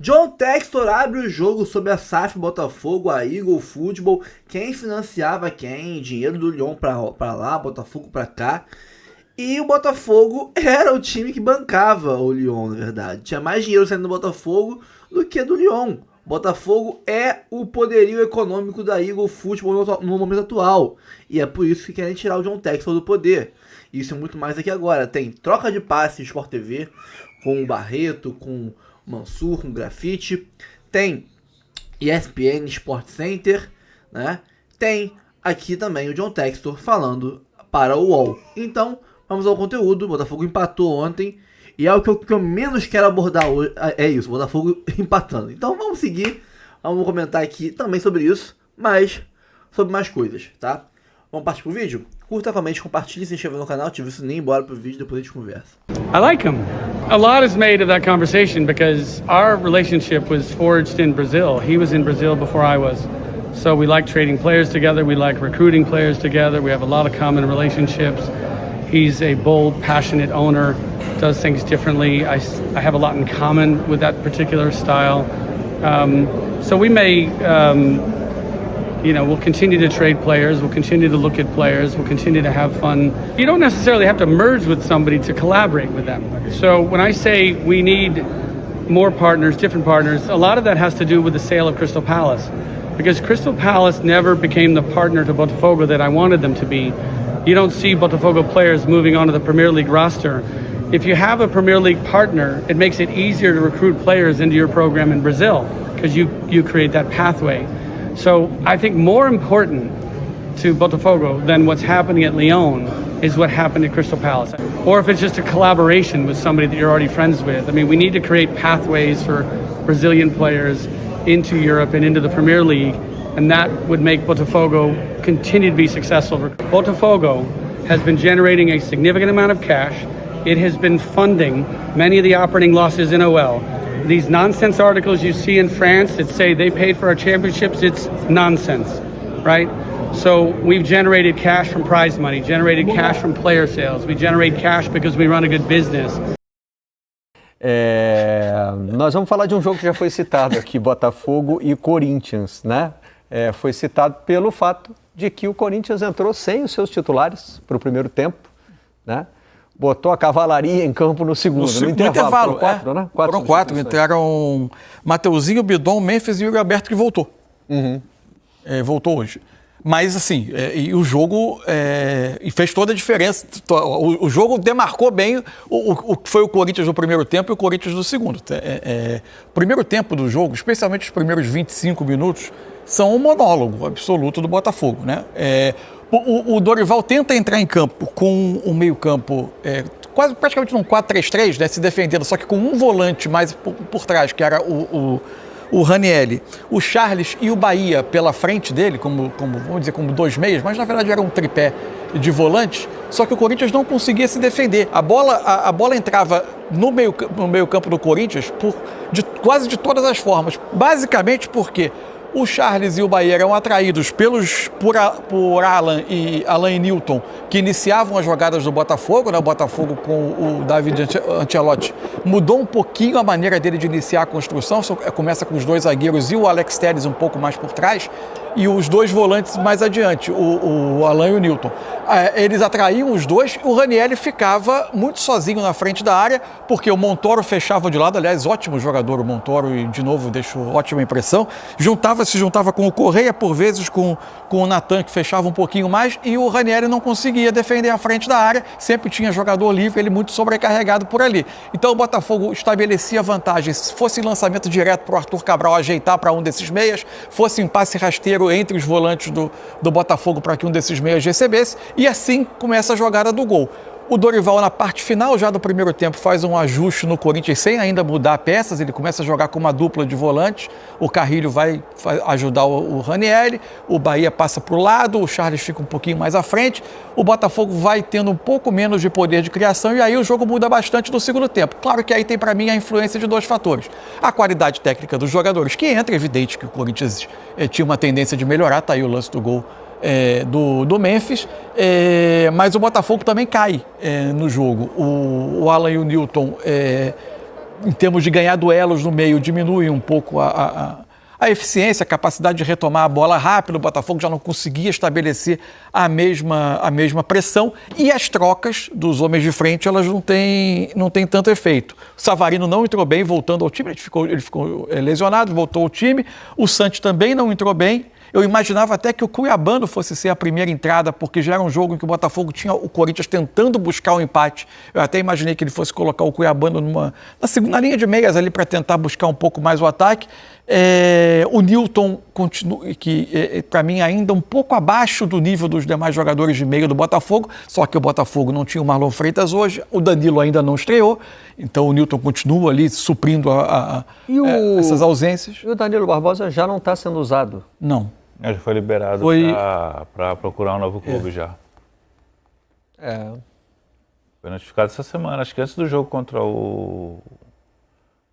John Textor abre o jogo sobre a SAF Botafogo, a Eagle Football, quem financiava quem, dinheiro do Lyon pra lá, Botafogo pra cá. E o Botafogo era o time que bancava o Lyon, na verdade. Tinha mais dinheiro saindo do Botafogo do que do Lyon. Botafogo é o poderio econômico da Eagle Football no momento atual. E é por isso que querem tirar o John Textor do poder. Isso é muito mais aqui agora. Tem troca de passes Sport TV com o Barreto, com o Mansur, com o Grafite. Tem ESPN Sport Center, né? Tem aqui também o John Textor falando para o UOL. Então, vamos ao conteúdo. O Botafogo empatou ontem. E é o que eu menos quero abordar hoje. É isso, o Botafogo empatando. Então vamos seguir. Vamos comentar aqui também sobre isso. Mas sobre mais coisas, tá? Vamos partir pro vídeo? Curta, comente, compartilhe, se inscreva no canal, ative o sininho, bora pro vídeo, depois a gente conversa. I like him. A lot is made of that conversation because our relationship was forged in Brazil. He was in Brazil before I was. So we like trading players together. We like recruiting players together. We have a lot of common relationships. He's a bold, passionate owner, does things differently. I have a lot in common with that particular style. So we may, we'll continue to trade players. We'll continue to look at players. We'll continue to have fun. You don't necessarily have to merge with somebody to collaborate with them. So when I say we need more partners, different partners, a lot of that has to do with the sale of Crystal Palace. Because Crystal Palace never became the partner to Botafogo that I wanted them to be. You don't see Botafogo players moving onto the Premier League roster. If you have a Premier League partner, it makes it easier to recruit players into your program in Brazil because you create that pathway. So I think more important to Botafogo than what's happening at Lyon is what happened at Crystal Palace. Or if it's just a collaboration with somebody that you're already friends with. I mean, we need to create pathways for Brazilian players into Europe and into the Premier League, and that would make Botafogo continue to be successful. Botafogo has been generating a significant amount of cash. It has been funding many of the operating losses in OL. These nonsense articles you see in France that say they paid for our championships, it's nonsense, right? So we've generated cash from prize money, generated cash from player sales. We generate cash because we run a good business. Nós vamos falar de um jogo que já foi citado aqui, Botafogo e Corinthians, né? Foi citado pelo fato de que o Corinthians entrou sem os seus titulares para o primeiro tempo, né? Botou a cavalaria em campo no segundo. No intervalo. Foram quatro, né? Foram quatro. Entraram Mateuzinho, Bidon, Memphis e o Roberto, que voltou. Voltou hoje. Mas, assim, e o jogo e fez toda a diferença. O jogo demarcou bem o que foi o Corinthians no primeiro tempo e o Corinthians no segundo. O primeiro tempo do jogo, especialmente os primeiros 25 minutos, são um monólogo absoluto do Botafogo, né? O Dorival tenta entrar em campo com um meio-campo quase praticamente num 4-3-3, né, se defendendo, só que com um volante mais por trás, que era o Ranieri, o Charles e o Bahia pela frente dele, como vamos dizer, como dois meias, mas na verdade era um tripé de volantes, só que o Corinthians não conseguia se defender. A bola entrava no meio-campo do Corinthians quase de todas as formas, basicamente porque o Charles e o Bahia eram atraídos por Alan e Newton, que iniciavam as jogadas do Botafogo, né? O Botafogo com o David Ancelotti mudou um pouquinho a maneira dele de iniciar a construção, começa com os dois zagueiros e o Alex Telles um pouco mais por trás, e os dois volantes mais adiante, o Alan e o Newton. Eles atraíam os dois, o Ranieri ficava muito sozinho na frente da área, porque o Montoro fechava de lado, aliás, ótimo jogador o Montoro, e de novo deixou ótima impressão, se juntava com o Correia, por vezes com o Natan, que fechava um pouquinho mais, e o Ranieri não conseguia defender a frente da área, sempre tinha jogador livre, ele muito sobrecarregado por ali. Então o Botafogo estabelecia vantagem, se fosse lançamento direto para o Arthur Cabral ajeitar para um desses meias, fosse em passe rasteiro entre os volantes do Botafogo para que um desses meias recebesse, e assim começa a jogada do gol. O Dorival, na parte final já do primeiro tempo, faz um ajuste no Corinthians sem ainda mudar peças. Ele começa a jogar com uma dupla de volantes. O Carrilho vai ajudar o Ranieri, o Bahia passa para o lado, o Charles fica um pouquinho mais à frente. O Botafogo vai tendo um pouco menos de poder de criação e aí o jogo muda bastante no segundo tempo. Claro que aí tem para mim a influência de dois fatores. A qualidade técnica dos jogadores, que entra, evidente que o Corinthians tinha uma tendência de melhorar, tá aí o lance do gol do Memphis, mas o Botafogo também cai no jogo. O Alan e o Newton em termos de ganhar duelos no meio, diminui um pouco a eficiência, a capacidade de retomar a bola rápido. O Botafogo já não conseguia estabelecer a mesma pressão, e as trocas dos homens de frente elas não têm tanto efeito. O Savarino não entrou bem voltando ao time, ele ficou lesionado, voltou ao time. O Santos também não entrou bem. Eu imaginava até que o Cuiabano fosse ser a primeira entrada, porque já era um jogo em que o Botafogo tinha o Corinthians tentando buscar o empate. Eu até imaginei que ele fosse colocar o Cuiabano na linha de meias ali para tentar buscar um pouco mais o ataque. O Nilton continua, que para mim ainda um pouco abaixo do nível dos demais jogadores de meio do Botafogo, só que o Botafogo não tinha o Marlon Freitas hoje, o Danilo ainda não estreou, então o Nilton continua ali suprindo essas ausências. E o Danilo Barbosa já não está sendo usado? Não. Já foi liberado para procurar um novo clube já. Foi notificado essa semana, acho que antes do jogo contra o...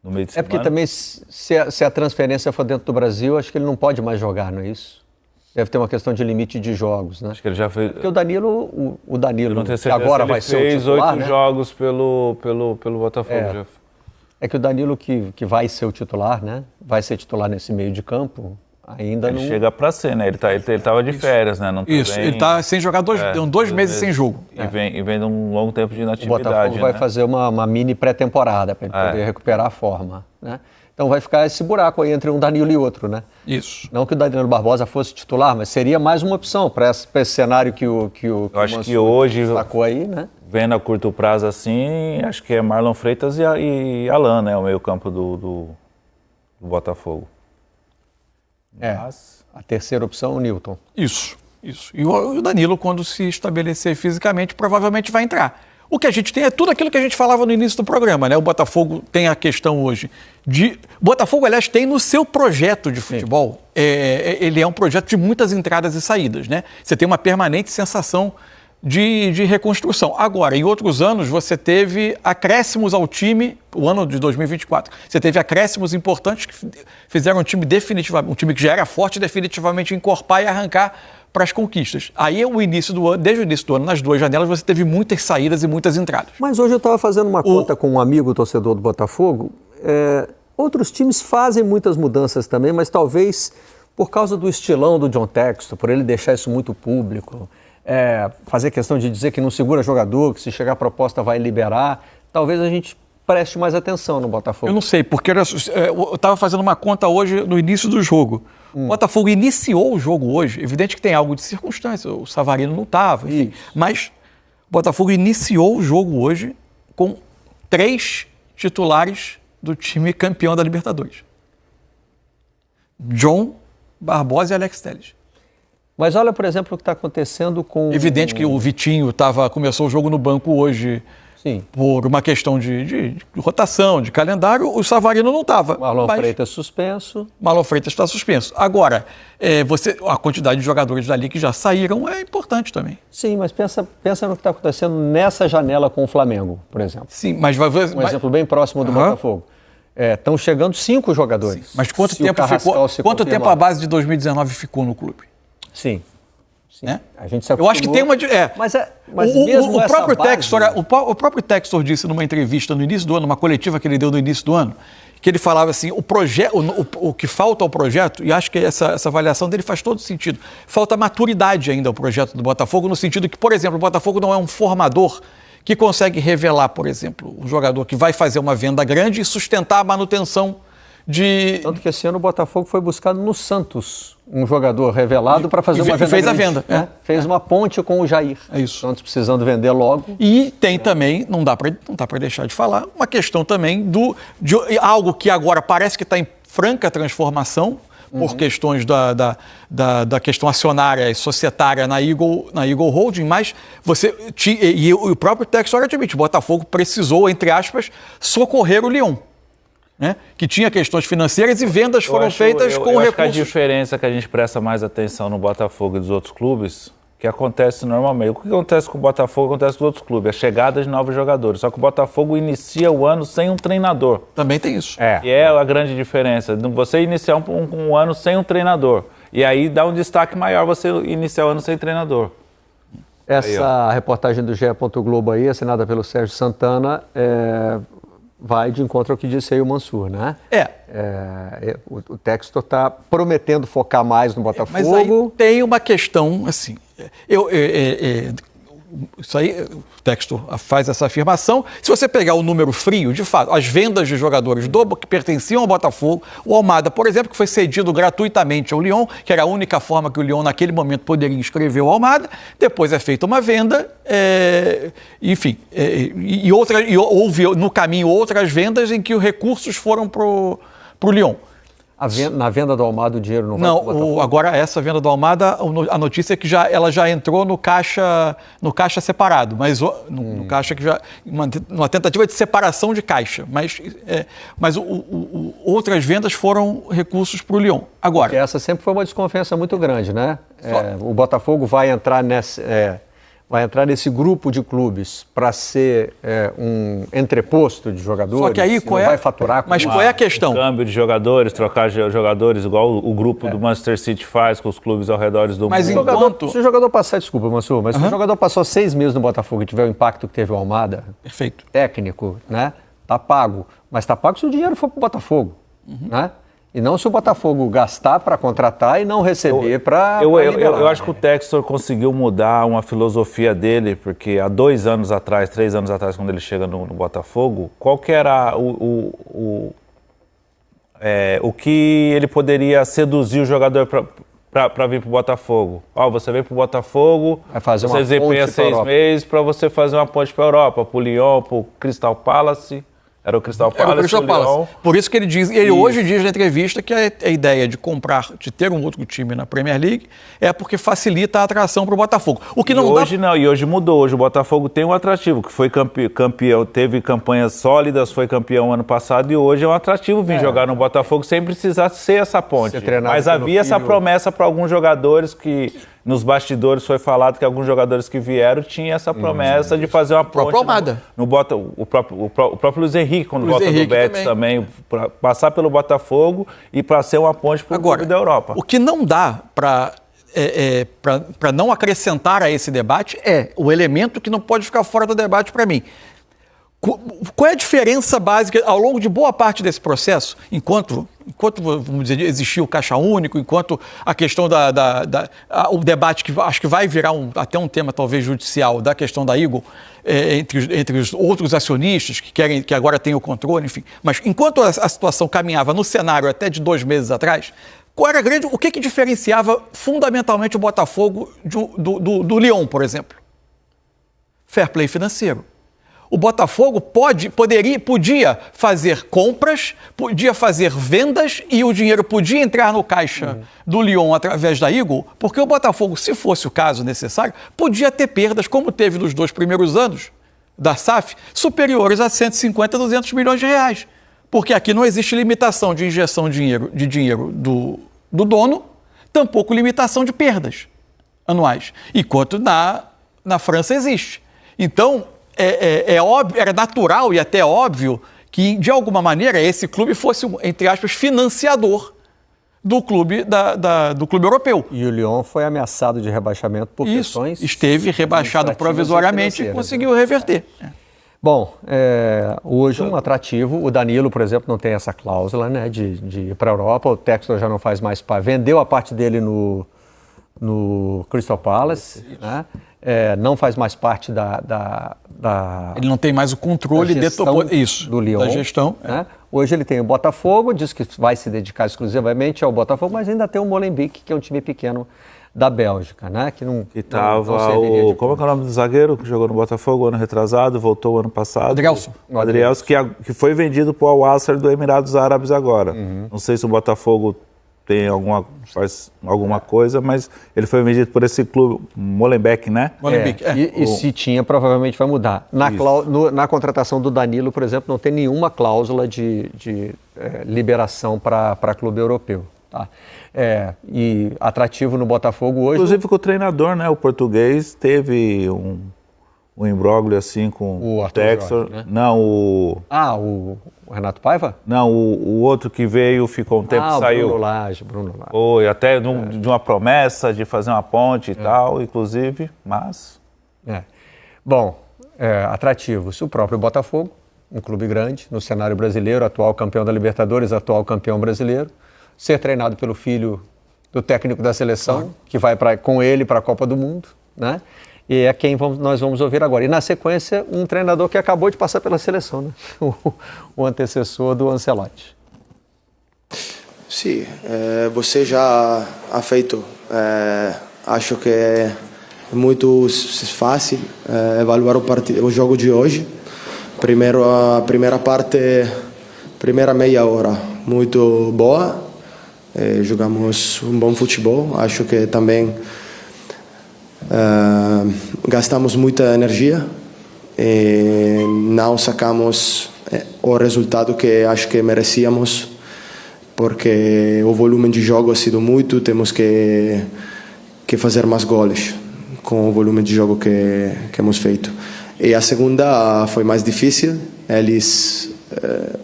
no meio de semana. Porque também se a transferência for dentro do Brasil, acho que ele não pode mais jogar, não é isso? Deve ter uma questão de limite de jogos, né? Acho que ele já fez... Porque o Danilo, que agora vai ser o titular, titular, fez 8 jogos pelo Botafogo. Já. É que o Danilo que vai ser o titular, né? Vai ser titular nesse meio de campo, ainda ele chega para ser, né? Ele estava de férias, né? Não tá isso, ele está sem jogar dois meses sem jogo. E vem de um longo tempo de inatividade. O Botafogo vai fazer uma mini pré-temporada para ele poder recuperar a forma, né? Então vai ficar esse buraco aí entre um Danilo e outro, né? Isso. Não que o Danilo Barbosa fosse titular, mas seria mais uma opção para esse cenário que o Eu acho que hoje, destacou aí, né? Vendo a curto prazo assim, acho que é Marlon Freitas e Alan, né? O meio campo do Botafogo. Mas... a terceira opção, o Nilton. Isso. E o Danilo, quando se estabelecer fisicamente, provavelmente vai entrar. O que a gente tem é tudo aquilo que a gente falava no início do programa, né? O Botafogo tem a questão hoje de... O Botafogo, aliás, tem no seu projeto de futebol, ele é um projeto de muitas entradas e saídas, né? Você tem uma permanente sensação de reconstrução. Agora, em outros anos, você teve acréscimos ao time, o ano de 2024, você teve acréscimos importantes que fizeram um time que já era forte, definitivamente encorpar e arrancar para as conquistas. Aí, desde o início do ano, nas duas janelas, você teve muitas saídas e muitas entradas. Mas hoje eu estava fazendo uma conta com um amigo torcedor do Botafogo. Outros times fazem muitas mudanças também, mas talvez por causa do estilão do John Textor, por ele deixar isso muito público, fazer questão de dizer que não segura jogador, que se chegar a proposta vai liberar, talvez a gente preste mais atenção no Botafogo. Eu não sei, porque eu estava fazendo uma conta hoje no início do jogo. O Botafogo iniciou o jogo hoje, evidente que tem algo de circunstância, o Savarino não estava, enfim, mas o Botafogo iniciou o jogo hoje com 3 titulares do time campeão da Libertadores. John, Barbosa e Alex Telles. Mas olha, por exemplo, o que está acontecendo com... Evidente que o Vitinho começou o jogo no banco hoje. Sim. Por uma questão de rotação, de calendário, o Savarino não estava. Marlon Freitas suspenso. Marlon Freitas está suspenso. Agora, a quantidade de jogadores dali que já saíram é importante também. Sim, mas pensa no que está acontecendo nessa janela com o Flamengo, por exemplo. Sim, mas um exemplo bem próximo do Botafogo. Estão chegando 5 jogadores. Sim, mas quanto tempo a base de 2019 ficou no clube? Sim. Né? A gente se eu acho que tem uma... Mas mesmo o próprio Textor disse numa entrevista no início do ano, numa coletiva que ele deu no início do ano, que ele falava assim, o que falta ao projeto, e acho que essa avaliação dele faz todo sentido, falta maturidade ainda ao projeto do Botafogo, no sentido que, por exemplo, o Botafogo não é um formador que consegue revelar, por exemplo, um jogador que vai fazer uma venda grande e sustentar a manutenção de... Tanto que esse ano o Botafogo foi buscado no Santos, um jogador revelado para fazer uma venda fez grande, a venda. Né? Fez uma ponte com o Jair. É isso. Santos precisando vender logo. E tem também, não dá para deixar de falar, uma questão também de algo que agora parece que está em franca transformação, por questões da questão acionária e societária na Eagle Holding, mas o próprio Textor admite, o Botafogo precisou, entre aspas, socorrer o Lyon. Né? Que tinha questões financeiras e vendas foram feitas com recursos. Que a diferença que a gente presta mais atenção no Botafogo e dos outros clubes, que acontece normalmente. O que acontece com o Botafogo acontece com os outros clubes, a chegada de novos jogadores. Só que o Botafogo inicia o ano sem um treinador. Também tem isso. E é a grande diferença. Você iniciar um ano sem um treinador. E aí dá um destaque maior você iniciar o ano sem treinador. Essa reportagem do GE. Globo aí, assinada pelo Sérgio Santana, vai de encontro ao que disse aí o Mansur, né? O Textor está prometendo focar mais no Botafogo. Mas aí tem uma questão, assim, isso aí, o Textor faz essa afirmação. Se você pegar o número frio, de fato, as vendas de jogadores que pertenciam ao Botafogo, o Almada, por exemplo, que foi cedido gratuitamente ao Lyon, que era a única forma que o Lyon naquele momento poderia inscrever o Almada, depois é feita uma venda, enfim, e houve no caminho outras vendas em que os recursos foram para o Lyon. Na venda do Almada o dinheiro não vai para o Botafogo? Agora essa venda do Almada, a notícia é que ela já entrou no caixa separado, mas no caixa que já uma tentativa de separação de caixa, mas outras vendas foram recursos para o Lyon. Agora, porque essa sempre foi uma desconfiança muito grande, né? O Botafogo vai entrar nesse grupo de clubes para ser um entreposto de jogadores. Só que aí vai faturar com qual é a questão? Câmbio de jogadores, trocar jogadores, igual o grupo do Manchester City faz com os clubes ao redor do mundo. Se o jogador passar, desculpa, Mansur, mas se o jogador passou 6 meses no Botafogo e tiver o impacto que teve o Almada, perfeito, técnico, né? Tá pago. Mas tá pago se o dinheiro for para o Botafogo, né? E não se o Botafogo gastar para contratar e não receber para liberar. Eu acho que o Textor conseguiu mudar uma filosofia dele, porque há 2 anos atrás, 3 anos atrás, quando ele chega no Botafogo, qual que era o que ele poderia seduzir o jogador para vir para o Botafogo? Você vem para o Botafogo, você desempenha 6 meses para você fazer uma ponte para a Europa, para o Lyon, para o Crystal Palace. Era o Crystal Palace. Por isso que ele diz, ele hoje diz na entrevista que a ideia de ter um outro time na Premier League é porque facilita a atração para o Botafogo. O que e hoje mudou. Hoje o Botafogo tem um atrativo, que foi campeão, teve campanhas sólidas, foi campeão ano passado e hoje é um atrativo vir jogar no Botafogo sem precisar ser essa ponte. Mas havia essa promessa para alguns jogadores que nos bastidores foi falado que alguns jogadores que vieram tinham essa promessa de fazer uma ponte. O próprio Luiz Henrique, quando volta do Betis também, para passar pelo Botafogo e para ser uma ponte para o clube da Europa. O que não dá para não acrescentar a esse debate é o elemento que não pode ficar fora do debate para mim. Qual é a diferença básica ao longo de boa parte desse processo, enquanto vamos dizer, existia o caixa único, enquanto a questão o debate que acho que vai virar até um tema talvez judicial da questão da Eagle, entre os outros acionistas que agora têm o controle, enfim. Mas enquanto a situação caminhava no cenário até de 2 meses atrás, o que diferenciava fundamentalmente o Botafogo do Lyon, por exemplo? Fair play financeiro. O Botafogo podia fazer compras, podia fazer vendas e o dinheiro podia entrar no caixa do Lyon através da Eagle, porque o Botafogo, se fosse o caso necessário, podia ter perdas, como teve nos 2 primeiros anos da SAF, superiores a 150, 200 milhões de reais. Porque aqui não existe limitação de injeção de dinheiro do dono, tampouco limitação de perdas anuais, enquanto na França existe. Então, óbvio, era natural e até óbvio que, de alguma maneira, esse clube fosse, entre aspas, financiador do clube, do clube europeu. E o Lyon foi ameaçado de rebaixamento por questões... Esteve rebaixado provisoriamente e conseguiu reverter. Bom, hoje um atrativo, o Danilo, por exemplo, não tem essa cláusula, né, de ir para a Europa, o Textor já não faz mais vendeu a parte dele no Crystal Palace, né? Não faz mais parte Ele não tem mais o controle do Lyon. Da gestão. Né? Hoje ele tem o Botafogo, diz que vai se dedicar exclusivamente ao Botafogo, mas ainda tem o Molenbeek, que é um time pequeno da Bélgica, né? Que não serviria como é que é o nome do zagueiro que jogou no Botafogo ano retrasado, voltou o ano passado? O Adrielson, que foi vendido para o Al-Nassr do Emirados Árabes agora. Não sei se o Botafogo faz alguma coisa, mas ele foi vendido por esse clube, Molenbeek, né? Molenbeek, E se tinha, provavelmente vai mudar. Na contratação do Danilo, por exemplo, não tem nenhuma cláusula de liberação para clube europeu. Tá? E atrativo no Botafogo hoje... Inclusive com o treinador, né? O português teve um imbróglio assim com o Textor. Né? Não, o Renato Paiva? Não, o outro que veio, ficou um tempo e saiu. Bruno Lage. Foi, até de uma promessa de fazer uma ponte e tal, inclusive, mas... Bom, atrativo. Se o próprio Botafogo um clube grande no cenário brasileiro, atual campeão da Libertadores, atual campeão brasileiro, ser treinado pelo filho do técnico da seleção, que vai com ele para a Copa do Mundo, né? E é quem nós vamos ouvir agora. E na sequência, um treinador que acabou de passar pela seleção, né? O antecessor do Ancelotti. Sim, você já ha feito, acho que é muito fácil avaliar o jogo de hoje. Primeiro, a primeira parte, primeira meia hora, muito boa. Jogamos um bom futebol. Acho que também gastamos muita energia e não sacamos o resultado que acho que merecíamos, porque o volume de jogo ha sido muito. Temos que fazer mais goles com o volume de jogo que hemos feito. E a segunda foi mais difícil.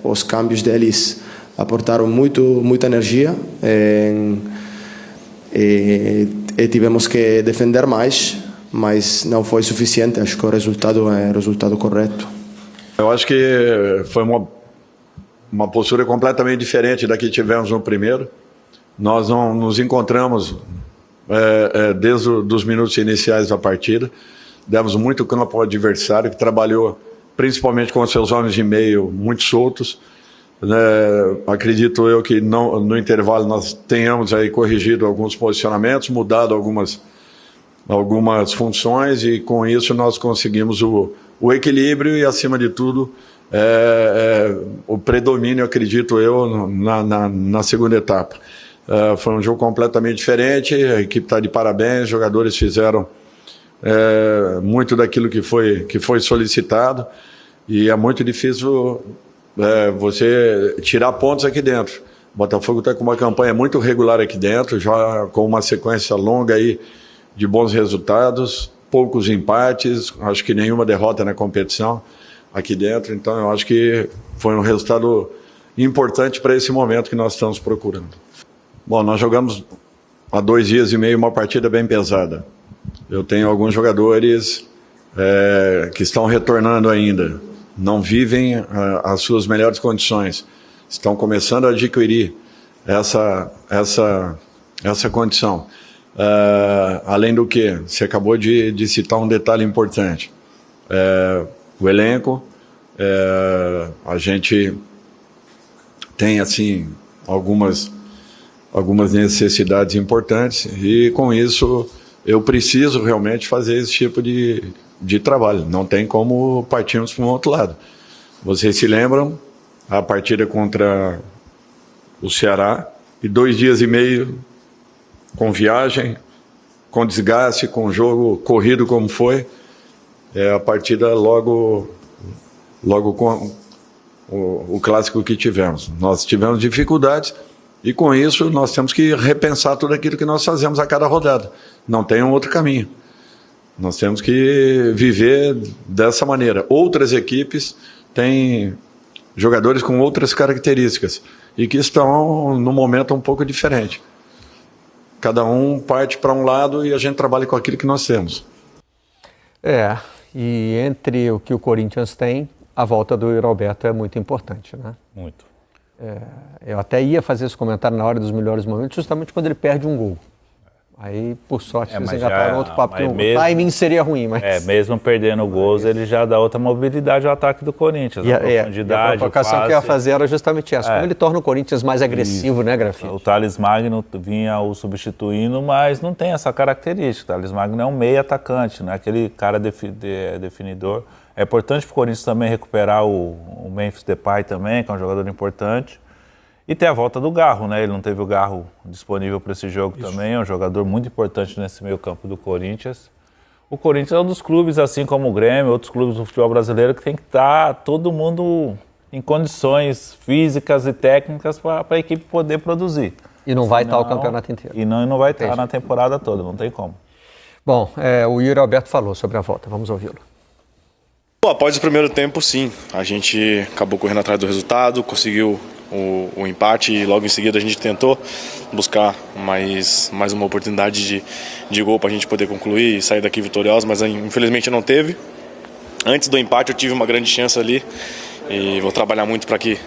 Os câmbios deles aportaram muita energia e tivemos que defender mais, mas não foi suficiente. Acho que o resultado é o resultado correto. Eu acho que foi uma postura completamente diferente da que tivemos no primeiro. Nós não nos encontramos desde os minutos iniciais da partida. Demos muito campo ao adversário, que trabalhou principalmente com seus homens de meio muito soltos. Acredito eu que no intervalo nós tenhamos aí corrigido alguns posicionamentos, mudado algumas funções, e com isso nós conseguimos o equilíbrio e, acima de tudo, o predomínio, acredito eu, na segunda etapa. Foi um jogo completamente diferente. A equipe está de parabéns, os jogadores fizeram muito daquilo que foi solicitado, e é muito difícil você tirar pontos aqui dentro. O Botafogo está com uma campanha muito regular aqui dentro, já com uma sequência longa aí de bons resultados, poucos empates, acho que nenhuma derrota na competição aqui dentro. Então eu acho que foi um resultado importante para esse momento que nós estamos procurando. Bom, nós jogamos há 2 dias e meio uma partida bem pesada. Eu tenho alguns jogadores que estão retornando ainda, não vivem as suas melhores condições, estão começando a adquirir essa condição. Além do que, você acabou de citar um detalhe importante, o elenco, a gente tem assim algumas necessidades importantes, e com isso eu preciso realmente fazer esse tipo de trabalho. Não tem como partirmos para um outro lado. Vocês se lembram a partida contra o Ceará, e 2 dias e meio com viagem, com desgaste, com jogo corrido como foi, a partida logo com o clássico que tivemos. Nós tivemos dificuldades, e com isso nós temos que repensar tudo aquilo que nós fazemos a cada rodada. Não tem um outro caminho. Nós temos que viver dessa maneira. Outras equipes têm jogadores com outras características e que estão num momento um pouco diferente. Cada um parte para um lado e a gente trabalha com aquilo que nós temos. E entre o que o Corinthians tem, a volta do Yuri Alberto é muito importante, né? Muito. Eu até ia fazer esse comentário na hora dos melhores momentos, justamente quando ele perde um gol. Aí, por sorte, eles engataram outro papo, que o timing seria ruim. Mas... mesmo perdendo gols, ele já dá outra mobilidade ao ataque do Corinthians. A profundidade, a provocação que eu ia fazer era justamente essa. Como ele torna o Corinthians mais agressivo, né, Grafite? O Thales Magno vinha o substituindo, mas não tem essa característica. O Thales Magno é um meio atacante, né? Aquele cara definidor. É importante para o Corinthians também recuperar o Memphis Depay também, que é um jogador importante. E tem a volta do Garro, né? Ele não teve o Garro disponível para esse jogo também. É um jogador muito importante nesse meio campo do Corinthians. O Corinthians é um dos clubes, assim como o Grêmio, outros clubes do futebol brasileiro, que tem que estar todo mundo em condições físicas e técnicas para a equipe poder produzir. E não vai estar o campeonato inteiro. E não vai estar na temporada toda, não tem como. Bom, o Yuri Alberto falou sobre a volta. Vamos ouvi-lo. Após o primeiro tempo, sim. A gente acabou correndo atrás do resultado, conseguiu o empate e logo em seguida a gente tentou buscar mais uma oportunidade de gol para a gente poder concluir e sair daqui vitorioso, mas infelizmente não teve. Antes do empate eu tive uma grande chance ali e vou trabalhar muito para que,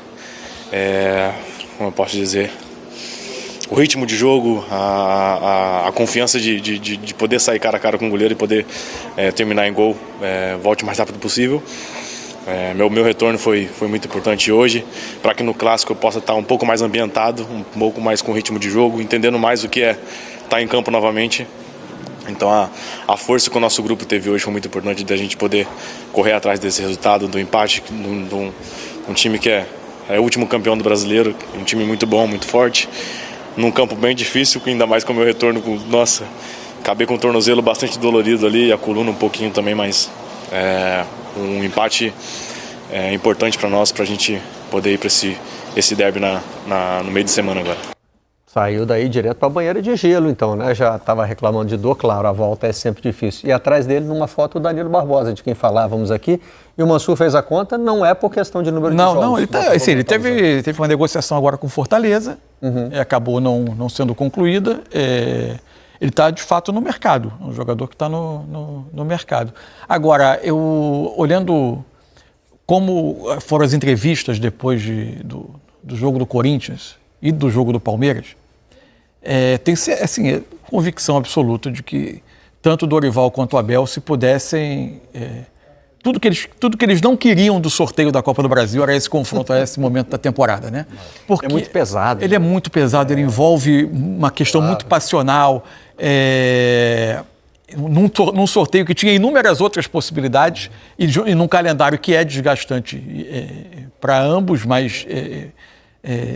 como eu posso dizer, o ritmo de jogo, a confiança de poder sair cara a cara com o goleiro e poder terminar em gol, volte o mais rápido possível. Meu retorno foi muito importante hoje, para que no clássico eu possa estar um pouco mais ambientado, um pouco mais com ritmo de jogo, entendendo mais o que é estar em campo novamente. Então a força que o nosso grupo teve hoje foi muito importante, da gente poder correr atrás desse resultado, do empate, de um time que é o último campeão do Brasileiro, um time muito bom, muito forte, num campo bem difícil, ainda mais com o meu retorno, acabei com o tornozelo bastante dolorido ali, a coluna um pouquinho também, mas um empate importante para nós, para a gente poder ir para esse derby no meio de semana agora. Saiu daí direto para a banheira de gelo, então, né? Já estava reclamando de dor, claro, a volta é sempre difícil. E atrás dele, numa foto, o Danilo Barbosa, de quem falávamos aqui. E o Mansur fez a conta, não é por questão de número de jogos. Não, ele teve uma negociação agora com Fortaleza, acabou não sendo concluída. Ele está, de fato, no mercado, um jogador que está no mercado. Agora, olhando como foram as entrevistas depois do jogo do Corinthians e do jogo do Palmeiras, tem assim, convicção absoluta de que tanto o Dorival quanto o Abel, se pudessem... Tudo que eles não queriam do sorteio da Copa do Brasil era esse confronto, a esse momento da temporada, né? Porque é muito pesado. Ele é muito pesado, ele envolve uma questão muito passional, num sorteio que tinha inúmeras outras possibilidades e num calendário que é desgastante para ambos, mas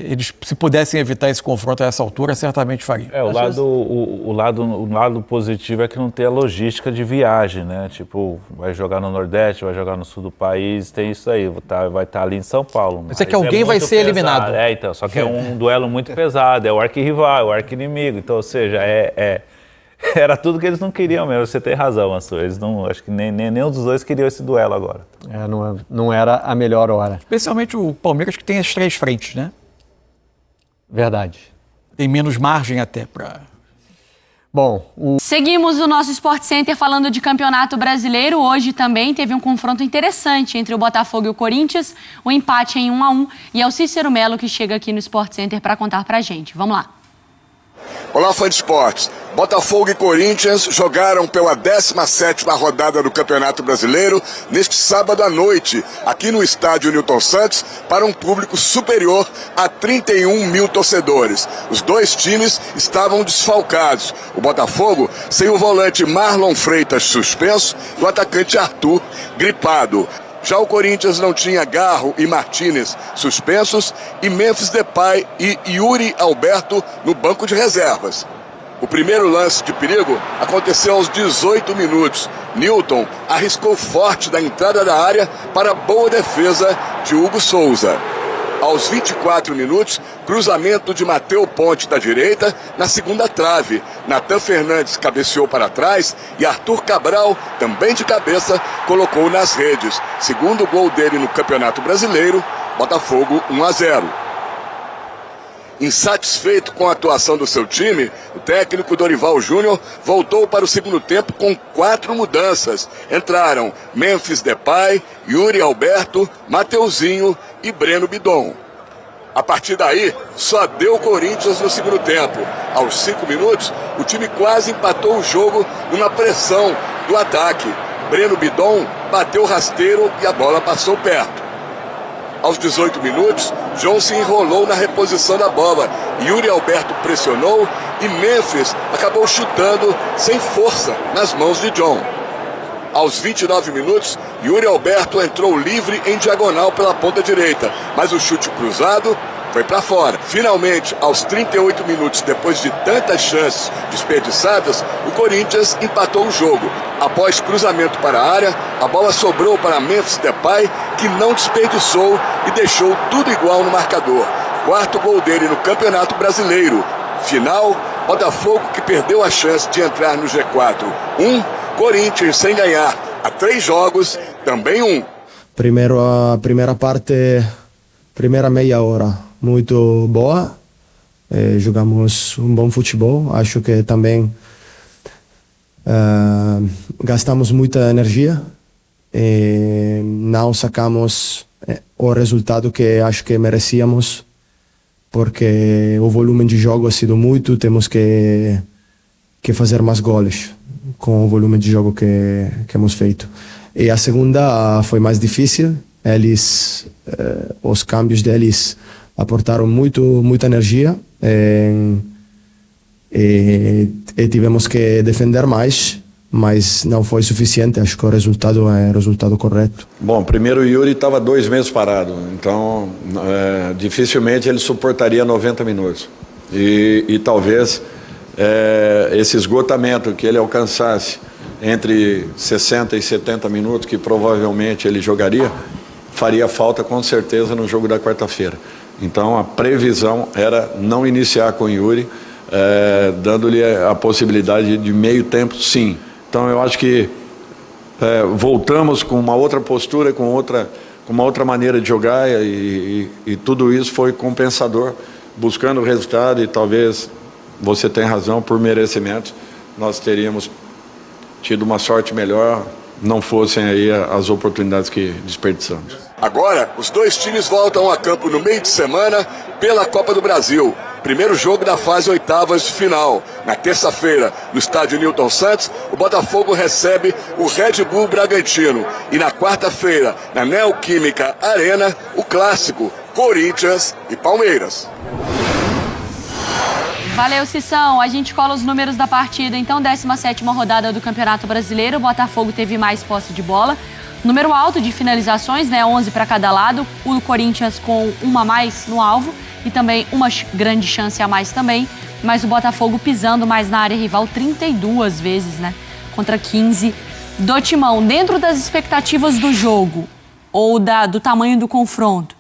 eles, se pudessem evitar esse confronto a essa altura, certamente fariam. O lado positivo é que não tem a logística de viagem, né? Tipo, vai jogar no Nordeste, vai jogar no Sul do país, tem isso aí, vai estar ali em São Paulo. Mas é que alguém vai ser eliminado. Então, só que é um duelo muito pesado, é o arquirrival, é o arquinimigo, então, ou seja, era tudo que eles não queriam mesmo, você tem razão, Mansur. Eles não, acho que nenhum dos dois queriam esse duelo agora. Não era a melhor hora. Especialmente o Palmeiras, que tem as 3 frentes, né? Verdade. Tem menos margem até para... Bom, Seguimos o nosso Sport Center falando de Campeonato Brasileiro. Hoje também teve um confronto interessante entre o Botafogo e o Corinthians, o empate em 1-1, e é o Cícero Melo que chega aqui no Sport Center para contar pra gente. Vamos lá. Olá, fã de esportes. Botafogo e Corinthians jogaram pela 17ª rodada do Campeonato Brasileiro neste sábado à noite, aqui no estádio Newton Santos, para um público superior a 31 mil torcedores. Os dois times estavam desfalcados. O Botafogo sem o volante Marlon Freitas suspenso e o atacante Arthur gripado. Já o Corinthians não tinha Garro e Martínez suspensos e Memphis Depay e Yuri Alberto no banco de reservas. O primeiro lance de perigo aconteceu aos 18 minutos. Newton arriscou forte da entrada da área para a boa defesa de Hugo Souza. Aos 24 minutos, cruzamento de Matheus Ponte da direita na segunda trave. Natan Fernandes cabeceou para trás e Arthur Cabral, também de cabeça, colocou nas redes. Segundo gol dele no Campeonato Brasileiro, Botafogo 1-0. Insatisfeito com a atuação do seu time, o técnico Dorival Júnior voltou para o segundo tempo com 4 mudanças. Entraram Memphis Depay, Yuri Alberto, Mateuzinho e Breno Bidon. A partir daí, só deu Corinthians no segundo tempo. Aos 5 minutos, o time quase empatou o jogo numa pressão do ataque. Breno Bidon bateu rasteiro e a bola passou perto. Aos 18 minutos, John se enrolou na reposição da bola. Yuri Alberto pressionou e Memphis acabou chutando sem força nas mãos de John. Aos 29 minutos, Yuri Alberto entrou livre em diagonal pela ponta direita, mas o chute cruzado foi para fora. Finalmente, aos 38 minutos, depois de tantas chances desperdiçadas, o Corinthians empatou o jogo. Após cruzamento para a área, a bola sobrou para Memphis Depay, que não desperdiçou e deixou tudo igual no marcador. 4º gol dele no Campeonato Brasileiro. Final, Botafogo que perdeu a chance de entrar no G4. Corinthians sem ganhar há 3 jogos, também 1. Primeiro a primeira parte, primeira meia hora, muito boa. Jogamos um bom futebol. Acho que também gastamos muita energia. Não sacamos o resultado que acho que merecíamos, porque o volume de jogo ha sido muito, temos que fazer mais goles com o volume de jogo que hemos feito. E a segunda foi mais difícil, os cambios deles aportaram muita energia e tivemos que defender mais, mas não foi suficiente. Acho que o resultado é o resultado correto. Bom, primeiro o Yuri estava 2 meses parado, então dificilmente ele suportaria 90 minutos. E talvez esse esgotamento que ele alcançasse entre 60 e 70 minutos, que provavelmente ele jogaria, faria falta com certeza no jogo da quarta-feira. Então a previsão era não iniciar com o Yuri, dando-lhe a possibilidade de meio tempo, sim. Então eu acho que voltamos com uma outra postura, com uma outra maneira de jogar e tudo isso foi compensador, buscando o resultado, e talvez você tenha razão, por merecimento nós teríamos tido uma sorte melhor, não fossem aí as oportunidades que desperdiçamos. Agora, os 2 times voltam a campo no meio de semana pela Copa do Brasil. Primeiro jogo da fase oitavas de final. Na terça-feira, no estádio Newton Santos, o Botafogo recebe o Red Bull Bragantino. E na quarta-feira, na Neoquímica Arena, o clássico Corinthians e Palmeiras. Valeu, Cissão. A gente cola os números da partida. Então, 17ª rodada do Campeonato Brasileiro. O Botafogo teve mais posse de bola. Número alto de finalizações, né? 11 para cada lado. O Corinthians com uma a mais no alvo e também uma grande chance a mais também. Mas o Botafogo pisando mais na área rival 32 vezes, né? Contra 15 do Timão. Dentro das expectativas do jogo ou do tamanho do confronto,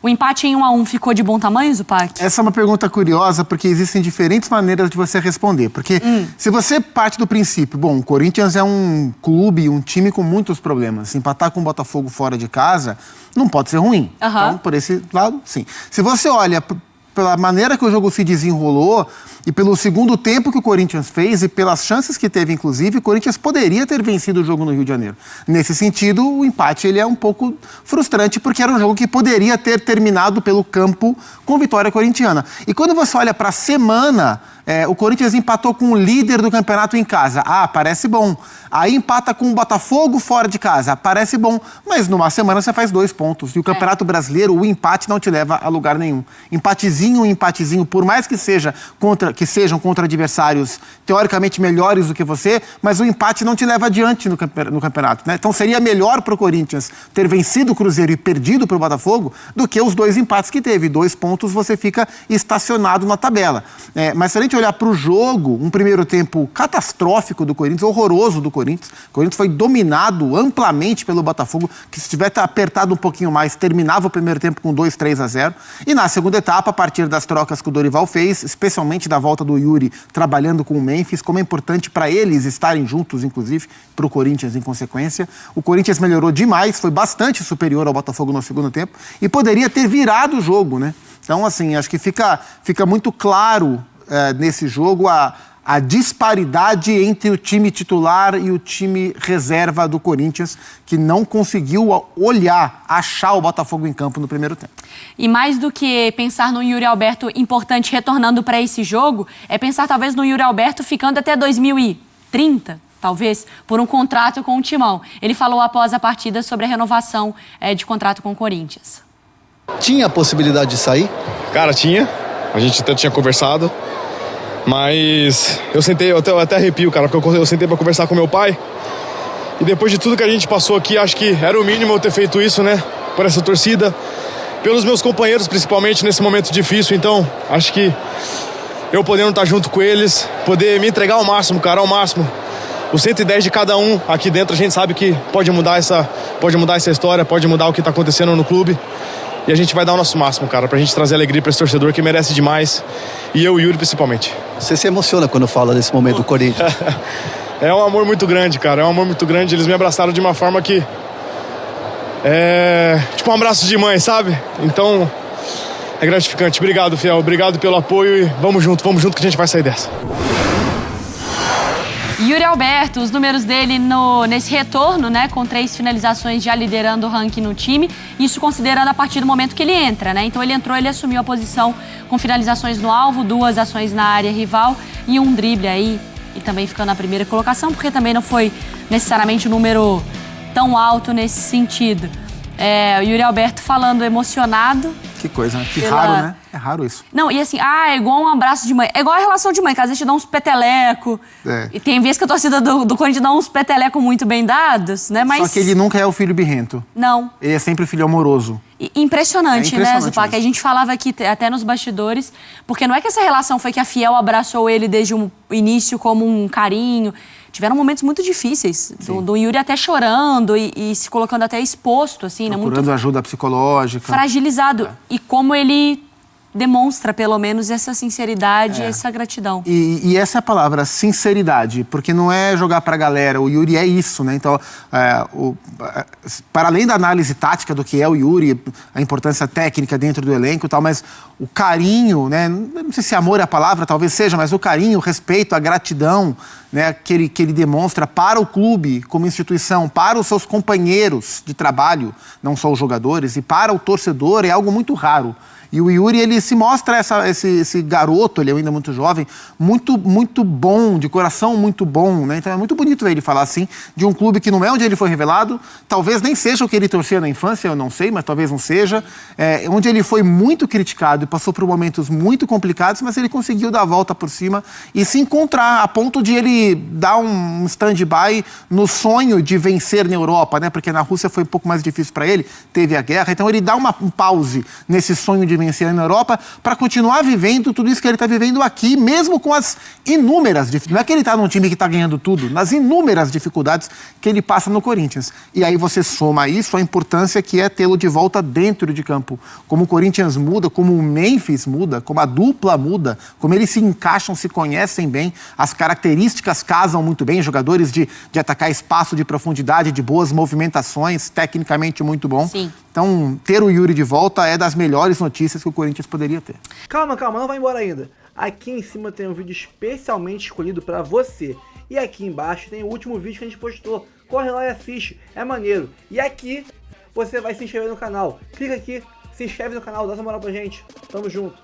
o empate em 1-1 ficou de bom tamanho, Zupac? Essa é uma pergunta curiosa, porque existem diferentes maneiras de você responder. Porque se você parte do princípio, bom, o Corinthians é um clube, um time com muitos problemas. Empatar com o Botafogo fora de casa não pode ser ruim. Então, por esse lado, sim. Se você olha pela maneira que o jogo se desenrolou e pelo segundo tempo que o Corinthians fez e pelas chances que teve, inclusive, o Corinthians poderia ter vencido o jogo no Rio de Janeiro. Nesse sentido, o empate ele é um pouco frustrante, porque era um jogo que poderia ter terminado pelo campo com vitória corintiana. E quando você olha para a semana, o Corinthians empatou com o líder do campeonato em casa. Ah, parece bom. Aí empata com o Botafogo fora de casa. Parece bom. Mas numa semana você faz 2 pontos. E o Campeonato Brasileiro, o empate não te leva a lugar nenhum. Empatezinho, por mais que sejam contra adversários teoricamente melhores do que você, mas o empate não te leva adiante no campeonato, né? Então seria melhor para o Corinthians ter vencido o Cruzeiro e perdido para o Botafogo do que os 2 empates que teve. 2 pontos você fica estacionado na tabela. Mas se a gente olhar para o jogo, um primeiro tempo catastrófico do Corinthians, horroroso do Corinthians. O Corinthians foi dominado amplamente pelo Botafogo, que se tivesse apertado um pouquinho mais, terminava o primeiro tempo com 2-3-0. E na segunda etapa, a partir das trocas que o Dorival fez, especialmente da volta do Yuri trabalhando com o Memphis, como é importante para eles estarem juntos, inclusive, para o Corinthians em consequência. O Corinthians melhorou demais, foi bastante superior ao Botafogo no segundo tempo e poderia ter virado o jogo, né? Então, assim, acho que fica muito claro nesse jogo a disparidade entre o time titular e o time reserva do Corinthians, que não conseguiu achar o Botafogo em campo no primeiro tempo. E mais do que pensar no Yuri Alberto importante retornando para esse jogo, é pensar talvez no Yuri Alberto ficando até 2030, talvez, por um contrato com o Timão. Ele falou após a partida sobre a renovação de contrato com o Corinthians. Tinha a possibilidade de sair? Cara, tinha. A gente até tinha conversado. Mas eu até arrepio, cara, porque eu sentei pra conversar com meu pai. E depois de tudo que a gente passou aqui, acho que era o mínimo eu ter feito isso, né? Por essa torcida, pelos meus companheiros, principalmente nesse momento difícil. Então, acho que eu podendo estar junto com eles, poder me entregar ao máximo, cara, ao máximo. O 110 de cada um aqui dentro, a gente sabe que pode mudar essa história, pode mudar o que tá acontecendo no clube. E a gente vai dar o nosso máximo, cara, pra gente trazer alegria pra esse torcedor que merece demais. E eu e o Yuri, principalmente. Você se emociona quando fala desse momento do Corinthians? É um amor muito grande, cara. É um amor muito grande. Eles me abraçaram de uma forma que... tipo um abraço de mãe, sabe? Então, é gratificante. Obrigado, Fiel. Obrigado pelo apoio e vamos junto que a gente vai sair dessa. Yuri Alberto, os números dele nesse retorno, né, com 3 finalizações já liderando o ranking no time, isso considerando a partir do momento que ele entra, né? Então ele entrou, ele assumiu a posição com finalizações no alvo, 2 ações na área rival e um drible aí, e também ficando na primeira colocação, porque também não foi necessariamente um número tão alto nesse sentido. O Yuri Alberto falando emocionado. Que coisa, né? Que raro, né? É raro isso. Não, e assim, é igual um abraço de mãe. É igual a relação de mãe, que às vezes te dá uns peteleco. E tem vezes que a torcida do Corinthians dá uns peteleco muito bem dados, né? Mas... Só que ele nunca é o filho birrento. Não. Ele é sempre o filho amoroso. Impressionante, né, Zupac? A gente falava aqui até nos bastidores, porque não é que essa relação foi que a Fiel abraçou ele desde o início como um carinho. Tiveram momentos muito difíceis, do Yuri até chorando e se colocando até exposto, assim, né? Procurando ajuda psicológica. Fragilizado. E como ele demonstra, pelo menos, essa sinceridade e essa gratidão. E essa é a palavra, sinceridade, porque não é jogar pra galera, o Yuri é isso, né? Então, para além da análise tática do que é o Yuri, a importância técnica dentro do elenco e tal, mas o carinho, né? Não sei se amor é a palavra, talvez seja, mas o carinho, o respeito, a gratidão, né, que ele demonstra para o clube como instituição, para os seus companheiros de trabalho, não só os jogadores, e para o torcedor é algo muito raro. E o Yuri, ele se mostra esse garoto, ele é ainda muito jovem, muito, muito bom, de coração muito bom, né? Então é muito bonito ver ele falar assim, de um clube que não é onde ele foi revelado, talvez nem seja o que ele torcia na infância, eu não sei, mas talvez não seja, onde ele foi muito criticado e passou por momentos muito complicados, mas ele conseguiu dar a volta por cima e se encontrar, a ponto de ele dar um stand-by no sonho de vencer na Europa, né? Porque na Rússia foi um pouco mais difícil para ele, teve a guerra, então ele dá um pause nesse sonho de vencer na Europa para continuar vivendo tudo isso que ele está vivendo aqui, mesmo com as inúmeras dificuldades. Não é que ele está num time que está ganhando tudo, nas inúmeras dificuldades que ele passa no Corinthians. E aí você soma isso, a importância que é tê-lo de volta dentro de campo. Como o Corinthians muda, como o Memphis muda, como a dupla muda, como eles se encaixam, se conhecem bem, as características casam muito bem, jogadores de atacar espaço, de profundidade, de boas movimentações, tecnicamente muito bom. Sim. Então, ter o Yuri de volta é das melhores notícias que o Corinthians poderia ter. Calma, não vai embora ainda. Aqui em cima tem um vídeo especialmente escolhido pra você. E aqui embaixo tem o último vídeo que a gente postou. Corre lá e assiste, é maneiro. E aqui você vai se inscrever no canal. Clica aqui, se inscreve no canal, dá essa moral pra gente. Tamo junto.